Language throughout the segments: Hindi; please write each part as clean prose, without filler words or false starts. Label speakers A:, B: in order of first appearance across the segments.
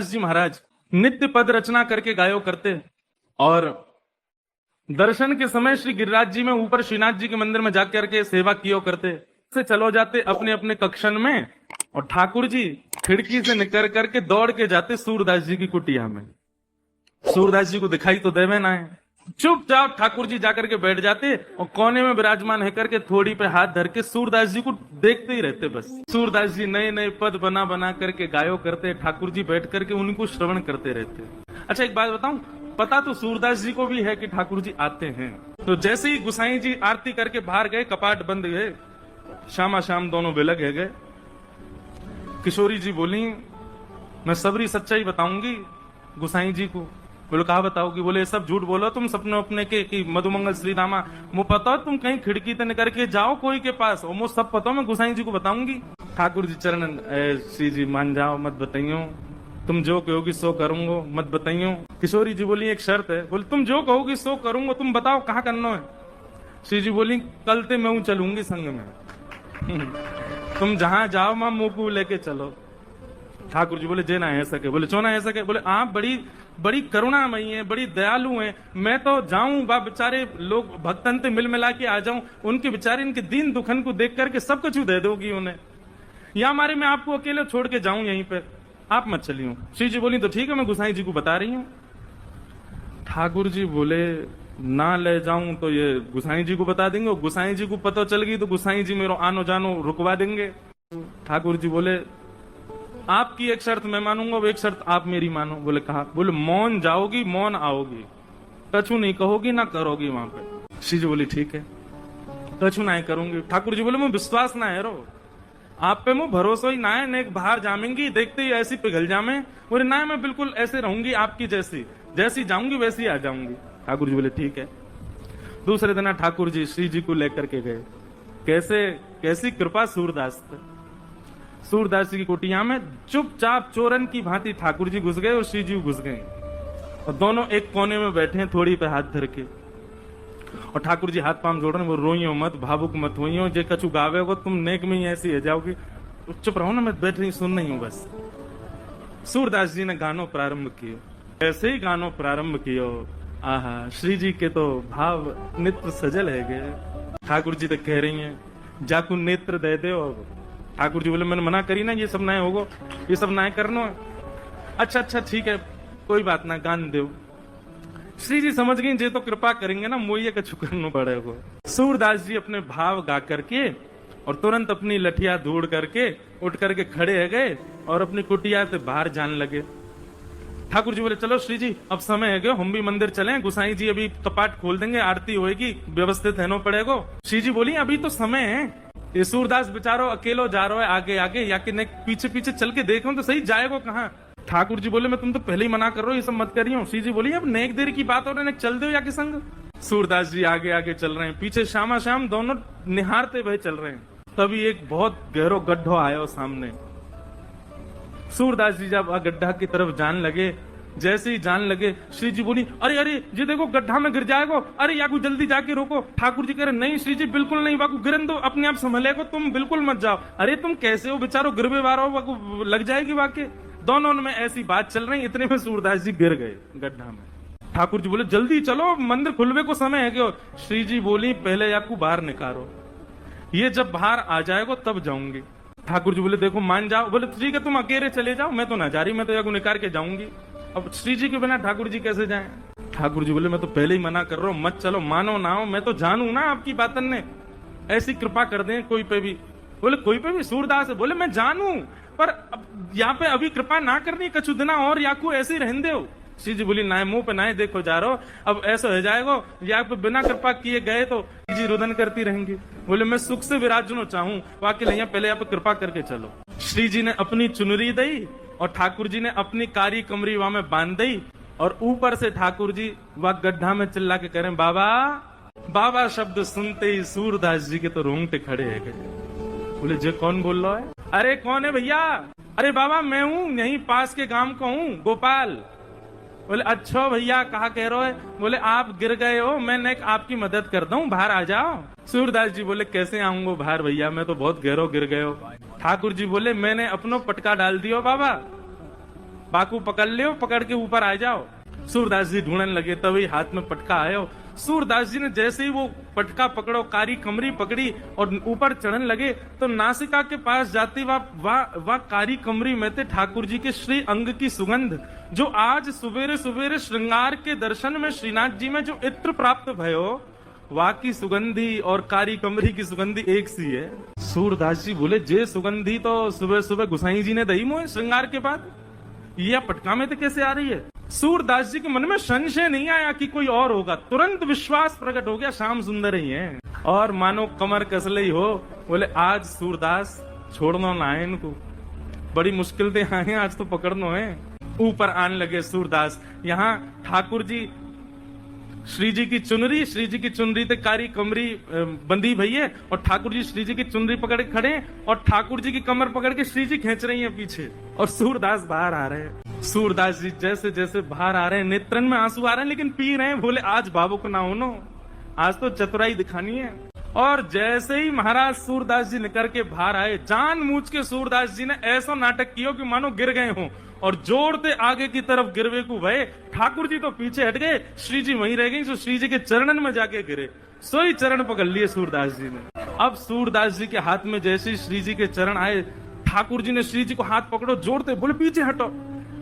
A: जी महाराज नित्य पद रचना करके गायो करते और दर्शन के समय श्री गिरिराज जी में ऊपर श्रीनाथ जी के मंदिर में जाकर के सेवा कियो करते। से चलो जाते अपने अपने कक्षन में और ठाकुर जी खिड़की से निकल करके दौड़ के जाते सूरदास जी की कुटिया में। सूरदास जी को दिखाई तो देवे ना है, चुपचाप ठाकुर जी जाकर के बैठ जाते और कोने में विराजमान है करके थोड़ी पे हाथ धर के सूरदास जी को देखते ही रहते। बस सूरदास जी नए नए पद बना बना करके गायो करते, ठाकुर जी बैठ करके उनको श्रवण करते रहते। अच्छा एक बात बताऊं, पता तो सूरदास जी को भी है कि ठाकुर जी आते हैं। तो जैसे ही गुसाई जी आरती करके बाहर गए, कपाट बंद गए, शामा शाम दोनों बिलग है गए। किशोरी जी बोली मैं सबरी सच्चाई बताऊंगी गुसाई जी को। बोले कहा बताओगी? बोले सब झूठ बोलो तुम सपने अपने के कि मधुमंगल श्री रामा मुझे पता तुम कहीं खिड़की तक निकल के जाओ कोई के पास और मुझे सब पता मैं गुसाई जी को बताऊंगी। ठाकुर जी चरण श्री जी मान जाओ मत बताइयो, तुम जो कहोगी सो करूंगा मत बताइयो। किशोरी जी बोली एक शर्त है। बोले तुम जो कहोगी सो करूंगा, तुम बताओ कहाँ करना है। श्री जी बोली कल ते मैं चलूंगी संग में तुम जहां जाओ मां मुंह को लेके चलो। ठाकुर जी बोले जे ना है सके। बोले चो ना है सके? बोले आप बड़ी बड़ी करुणामयी है, बड़ी दयालु हैं, मैं तो जाऊं बा बेचारे लोग भक्तन से मिल मिला के आ जाऊं, उनके बेचारे इनके दीन दुखन को देख करके सब कुछ दे दोगी उन्हें, या हमारे मैं आपको अकेले छोड़ के जाऊं यहीं पे, आप मत चलियो। श्री जी बोली तो ठीक है मैं गुसाई जी को बता रही हूँ। ठाकुर जी बोले ना ले जाऊं तो ये गुसाई जी को बता देंगे, गुसाई जी को पता चल गई तो गुसाई जी मेरा आनो जानो रुकवा देंगे। ठाकुर जी बोले आपकी एक शर्त मैं मानूंगा, वो एक शर्त आप मेरी मानो। बोले कहा? बोले मौन जाओगी मौन आओगी, कछु नहीं कहोगी ना करोगी वहां पे। श्री जी बोली ठीक है कछु ना करूंगी। ठाकुर जी बोले मुझे विश्वास ना है रो, आप पे मुझे भरोसा ही ना है, नेक बाहर जामेंगी देखते ही ऐसी पिघल जामे। बोले ना मैं बिल्कुल ऐसे रहूंगी आपकी जैसी, जैसी जाऊंगी वैसी आ जाऊंगी। ठाकुर जी बोले ठीक है। दूसरे दिन ठाकुर जी श्री जी को लेकर के गए। कैसी कृपा सूरदास पे। सूरदास जी की कुटिया में चुपचाप चोरन की भांति ठाकुर जी घुस गए और श्री जी घुस गए और दोनों एक कोने में बैठे हैं थोड़ी पे हाथ धर के और ठाकुर जी हाथ पांव जोड़ रहे हैं। वो रोइयो मत, भावुक मत होइयो, जे कछु गावे हो तुम नेक में ही ऐसी है जाओगी, चुप रहो ना, मैं बैठ रही सुन रही हूं बस। सूरदास जी ने गानो प्रारंभ किया। ऐसे ही गानो प्रारंभ कियो, आहा श्री जी के तो भाव नित्य सजल है गए। ठाकुर जी तो कह रही हैं जाकू नेत्र दे दे। ठाकुर जी बोले मैंने मना करी ना, ये सब ना होगो, ये सब ना करना। अच्छा ठीक है कोई बात ना, गान दो। श्री जी समझ गई जे तो कृपा करेंगे ना, मोइये का छुकरना पड़ेगा। सूरदास जी अपने भाव गा करके और तुरंत अपनी लठिया ढूंढ करके उठ करके खड़े है गए और अपनी कुटिया से बाहर जाने लगे। ठाकुर जी बोले चलो श्री जी अब समय है गयो, हम भी मंदिर चलें, गुसाई जी अभी कपाट खोल देंगे, आरती होएगी, व्यवस्थित रहना पड़ेगा। श्री जी बोली अभी तो समय है, ये सूरदास बेचारो अकेलो जा रहा है आगे आगे, या कि पीछे पीछे चल के देखो तो सही जाएगा कहाँ। ठाकुर जी बोले मैं तुम तो पहले ही मना कर रहे हो, ये सब मत करियो। श्री जी बोली अब नेक देर की बात हो रही है, चल दो या कि संग। सूरदास जी आगे आगे चल रहे हैं, पीछे श्यामा श्याम दोनों निहारते हुए चल रहे हैं। तभी एक बहुत गहरो गड्ढो आया सामने। सूरदास जी जब गड्ढा की तरफ जान लगे, जैसे ही जान लगे श्री जी बोली अरे अरे जी देखो गड्ढा में गिर जाएगा, अरे याकू जल्दी जाके रोको। ठाकुर जी कह रहे नहीं श्री जी बिल्कुल नहीं, वाकू गिरन दो, अपने आप संभलेगो, तुम बिल्कुल मत जाओ। अरे तुम कैसे हो बेचारो, गिरवे वारो वाकू लग जाएगी वाके। दोनों में ऐसी बात चल रही, इतने में सूरदास जी गिर गए गड्ढा में। ठाकुर जी बोले जल्दी चलो मंदिर खुलवे को समय है क्यों। श्री जी बोली पहले याकू बाहर निकालो, ये जब बाहर आ जाएगा तब जाऊंगी। ठाकुर जी बोले देखो मान जाओ। बोले ठीक है तुम अकेले चले जाओ, मैं तो ना जा रही, मैं तो याकू निकाल के जाऊंगी। अब श्री जी के बिना ठाकुर जी कैसे जाएं? ठाकुर जी बोले मैं तो पहले ही मना कर रहा हूं, मत चलो, मानो ना हो, मैं तो जानू ना आपकी बातन ने, ऐसी कृपा कर दें कोई पे भी। बोले कोई पे भी? सूरदास है। बोले मैं जानू पर यहाँ पे अभी कृपा ना करनी, कछु दिना और याकू ऐसे ही रहने दो। श्री जी बोली ना मुंह पे ना देखो जा रहा हो, अब ऐसा हो जाएगा या पे बिना कृपा किए गए तो जी रुदन करती रहेंगी। बोले मैं सुख से विराजनो चाहूं, वाकई नहीं पहले यहाँ पे कृपा करके चलो। श्री जी ने अपनी चुनरी दी और ठाकुर जी ने अपनी कारी कमरी वहां में बांध दी और ऊपर से ठाकुर जी वह गड्ढा में चिल्ला के कह रहे बाबा बाबा शब्द सुनते ही सूरदास जी के तो रोंगटे खड़े है गए। बोले जे कौन बोल रहा है? अरे कौन है भैया? अरे बाबा मैं हूँ, यहीं पास के गांव का हूँ, गोपाल। बोले अच्छा भैया कहा कह रहे हो? बोले आप गिर गए हो, मैं आपकी मदद कर दूं, बाहर आ जाओ। सूरदास जी बोले कैसे आऊंगा बाहर भैया, मैं तो बहुत गहरो गिर गए हो। ठाकुर जी बोले मैंने अपनो पटका डाल दियो बाबा, बाकू पकड़ लियो, पकड़ के ऊपर आ जाओ। सूरदास जी ढूंढने लगे, तभी हाथ में पटका आयो। सूरदास जी ने जैसे ही वो पटका पकड़ो, कारी कमरी पकड़ी और ऊपर चढ़ने लगे, तो नासिका के पास जाती वह कारी कमरी में थे ठाकुर जी के श्री अंग की सुगंध, जो आज सवेरे सवेरे श्रृंगार के दर्शन में श्रीनाथ जी में जो इत्र प्राप्त भयो, वहां की सुगंधी और कारी कमरी की सुगंधी एक सी है। सूरदास जी बोले, जे सुगंधी तो सुबह सुबह गुसाई जी ने दही मोहे श्रृंगार के बाद, यह पटका में तो कैसे आ रही है? सूरदास जी के मन में संशय नहीं आया कि कोई और होगा, तुरंत विश्वास प्रकट हो गया, श्याम सुंदर ही है। और मानो कमर कसले ही हो, बोले आज सूरदास छोड़ना ना है इनको, बड़ी मुश्किल से आए हैं, आज तो पकड़ना है। ऊपर आने लगे सूरदास। यहाँ ठाकुर जी श्री जी की चुनरी ते कारी कमरी बंदी भई है, और ठाकुर जी श्री जी की चुनरी पकड़ के खड़े हैं, और ठाकुर जी की कमर पकड़ के श्री जी खींच रही हैं पीछे, और सूरदास बाहर आ रहे हैं। सूरदास जी जैसे जैसे बाहर आ रहे हैं, नेत्रन में आंसू आ रहे हैं, लेकिन पी रहे हैं। बोले आज बाबू को ना होनो, आज तो चतुराई दिखानी है। और जैसे ही महाराज सूरदास जी निकल के बाहर आए, जानबूझ के सूरदास जी ने ऐसा नाटक किया कि मानो गिर गए हों, और जोड़ते आगे की तरफ गिरवे को भय। ठाकुर जी तो पीछे हट गए, श्री जी वहीं रह गई, तो श्री जी के चरणन में जाके गिरे, सोई चरण पकड़ लिए सूरदास जी ने। अब सूरदास जी के हाथ में जैसे श्री जी के चरण आए, ठाकुर जी ने श्री जी को हाथ पकड़ो, जोड़ते बोले पीछे हटो।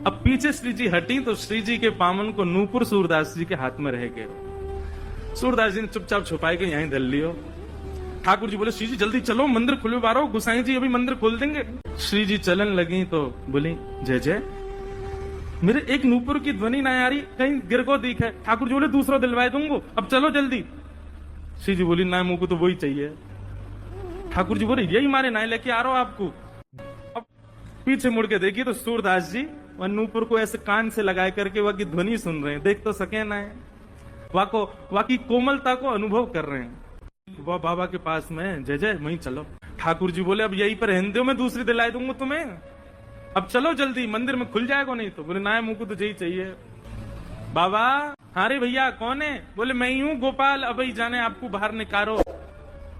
A: अब पीछे श्री जी हटी तो श्री जी के पामन को नूपुर सूरदास जी के हाथ में रह गए। सूरदास जी ने चुपचाप छुपाई के यहीं धर लियो। ठाकुर जी बोले, श्री जी जल्दी चलो, मंदिर खुले बारो, गुसाई जी अभी मंदिर खोल देंगे। श्री जी चलन लगी तो बोली, जय जय, मेरे एक नूपुर की ध्वनि ना आ रही, कहीं गिर को दिख है। ठाकुर जी बोले, दूसरा दिलवाए दूंगो, अब चलो जल्दी। श्री जी बोली, ना मुंह को तो वही चाहिए। ठाकुर जी बोले, यही मारे ना लेके आ रहा हूं आपको। अब पीछे मुड़ के देखिए तो सूरदास जी वह नूपुर को ऐसे कान से लगाए करके वह की ध्वनि सुन रहे हैं, देख तो सके ना है, वह की कोमलता को अनुभव कर रहे हैं। वह बाबा के पास में, जय जय वहीं चलो। ठाकुर जी बोले, अब यहीं पर रहने दो, मैं दूसरी दिलाई दूंगा तुम्हें, अब चलो जल्दी, मंदिर में खुल जाएगा नहीं तो। बोले, ना मुंह को तो यही चाहिए। बाबा, हाँ रे भैया कौन है? बोले, मैं ही हूँ गोपाल, अब ही जाने आपको बाहर निकारो।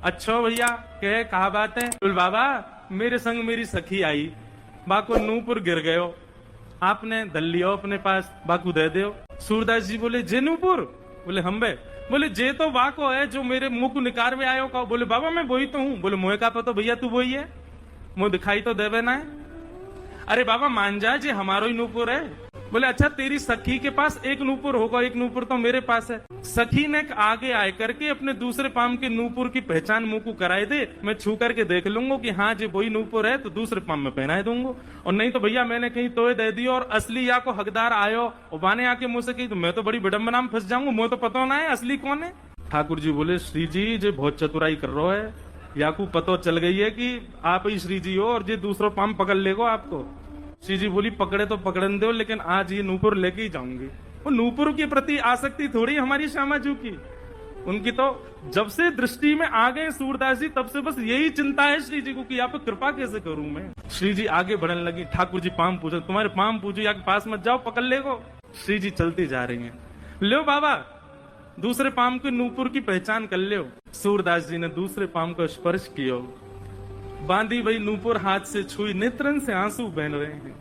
A: अच्छा भैया, कहे कहा बात है? बोले, बाबा मेरे संग मेरी सखी आई, बाको नूपुर गिर गयो, आपने दल लियो अपने पास, बाकू दे दो। सूरदास जी बोले, जे नूपुर? बोले, हम बे। बोले, जे तो वाको है जो मेरे मुंह को निकार में आयो का। बोले, बाबा मैं वही तो हूँ। बोले, मोहे का पता भैया तू वही है, मुंह दिखाई तो देवे ना है। अरे बाबा मान जा, जे हमारो ही नूपुर है। बोले, अच्छा तेरी सखी के पास एक नूपुर होगा, एक नूपुर तो मेरे पास है। सखी ने आगे आए करके अपने दूसरे पाम के नूपुर की पहचान मुंह को कराए दे, मैं छू करके देख लूंगा कि हाँ जे वही नूपुर है, तो दूसरे पाम में पहनाए दूंगा, और नहीं तो भैया मैंने कहीं तोय दे दी और असली या को हकदार आयो और बाने आके मुझसे कही, तो मैं तो बड़ी बड़म्बना में फंस जाऊंगा, मुझे तो पता ना है असली कौन है। ठाकुर जी बोले, श्री जी जे बहुत चतुराई कर रहा है, या को पतो चल गई है कि आप ही श्री जी हो, और जे दूसरा पाम पकड़ लेगो आपको। श्री जी बोली, पकड़े तो पकड़न दो, लेकिन आज ये नूपुर लेके ही जाऊंगी। वो नूपुर के प्रति आसक्ति थोड़ी हमारी श्यामा जी की, उनकी तो जब से दृष्टि में आ गए सूरदास जी, तब से बस यही चिंता है श्री जी को कि आप कृपा कैसे करूं मैं। श्री जी आगे बढ़ने लगी। ठाकुर जी पाम पूछो, तुम्हारे पाम पूछो, या के पास मत जाओ, पकड़ लेगो। श्री जी चलती जा रही है। लो बाबा, दूसरे पाम के नूपुर की पहचान कर लो। सूरदास जी ने दूसरे पाम को स्पर्श किया, बांधी वही नूपुर हाथ से छुई, नेत्रन से आंसू बहन रहे हैं।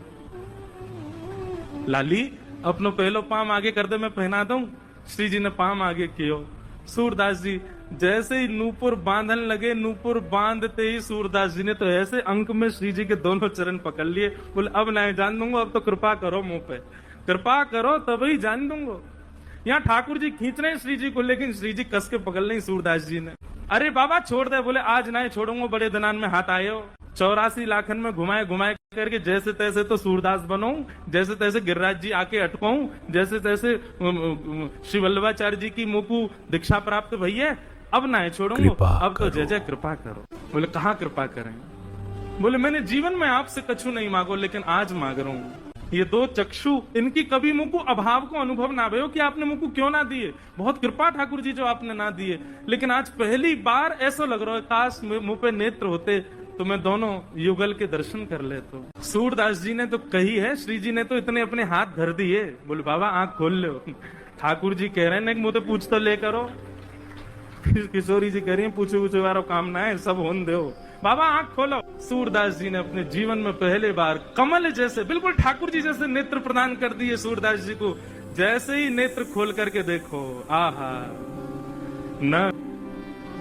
A: लाली अपनो पहलो पाम आगे कर दे, मैं पहना दूं। श्री जी ने पाम आगे कियो। सूरदास जी जैसे ही नूपुर बांधन लगे, नूपुर बांधते ही सूरदास जी ने तो ऐसे अंक में श्री जी के दोनों चरण पकड़ लिए। बोले, अब नहीं जान दूंगा, अब तो कृपा करो मुंह पे, कृपा करो तभी जान दूंगा। यहाँ ठाकुर जी खींच रहे हैं श्री जी को, लेकिन श्री जी कस के पकड़ लें सूरदास जी ने। अरे बाबा छोड़ दे। बोले, आज नहीं छोड़ूंगा, बड़े दनान में हाथ आए हो। 84 लाखन में घुमाए घुमाए करके जैसे तैसे तो सूरदास बनो, जैसे तैसे गिरिराज जी आके अटकाऊं, जैसे तैसे श्री वल्लभाचार्य जी की मुंह को दीक्षा प्राप्त भैया, अब ना छोड़ूंगा, अब तो जय जय कृपा करो। बोले, कहाँ कृपा करें? बोले, मैंने जीवन में आपसे कछु नहीं मांगो, लेकिन आज मांग रहा हूँ। ये दो चक्षु, इनकी कभी मुंह को अभाव को अनुभव ना भयो कि आपने मुंह को क्यों ना दिए, बहुत कृपा ठाकुर जी जो आपने ना दिए, लेकिन आज पहली बार ऐसा लग रहा है काश मुंह पे नेत्र होते तो मैं दोनों युगल के दर्शन कर लेता। सूरदास जी ने तो कही है, श्री जी ने तो इतने अपने हाथ धर दिए। बोले, बाबा आंख खोल लो। ठाकुर जी कह रहे हैं, मुंह तो पूछ तो ले करो। किशोरी जी कह रही है, पूछो वारो काम ना है, सब होन दो। बाबा आंख खोलो। सूरदास जी ने अपने जीवन में पहले बार कमल जैसे, बिल्कुल ठाकुर जी जैसे नेत्र प्रदान कर दिए सूरदास जी को। जैसे ही नेत्र खोल करके देखो, आहा, न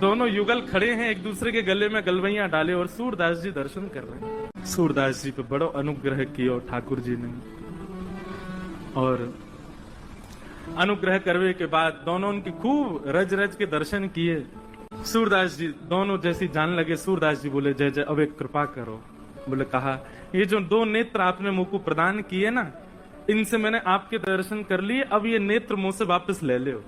A: दोनों युगल खड़े हैं, एक दूसरे के गले में गलवैया डाले और सूरदास जी दर्शन कर रहे हैं। सूरदास जी पे बड़ो अनुग्रह किया ठाकुर जी ने, और अनुग्रह करने के बाद दोनों उनकी खूब रज रज के दर्शन किए। सूरदास जी दोनों जैसी जान लगे, सूरदास जी बोले जय जय अब एक कृपा करो। बोले कहा, ये जो 2 नेत्र आपने मुझ को प्रदान किए ना, इनसे मैंने आपके दर्शन कर लिए, अब ये नेत्र मुंह से वापस ले लो,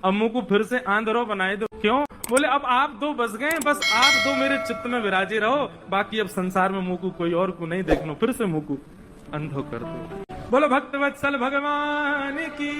A: अब मुंह को फिर से आंधरो बनाए दो। क्यों? बोले अब आप 2 बस गए, बस आप 2 मेरे चित्त में विराजे रहो, बाकी अब संसार में मुंह को कोई और को नहीं देखना, फिर से मुंह को अंधो कर दो। बोलो भक्त वत्सल भगवान की।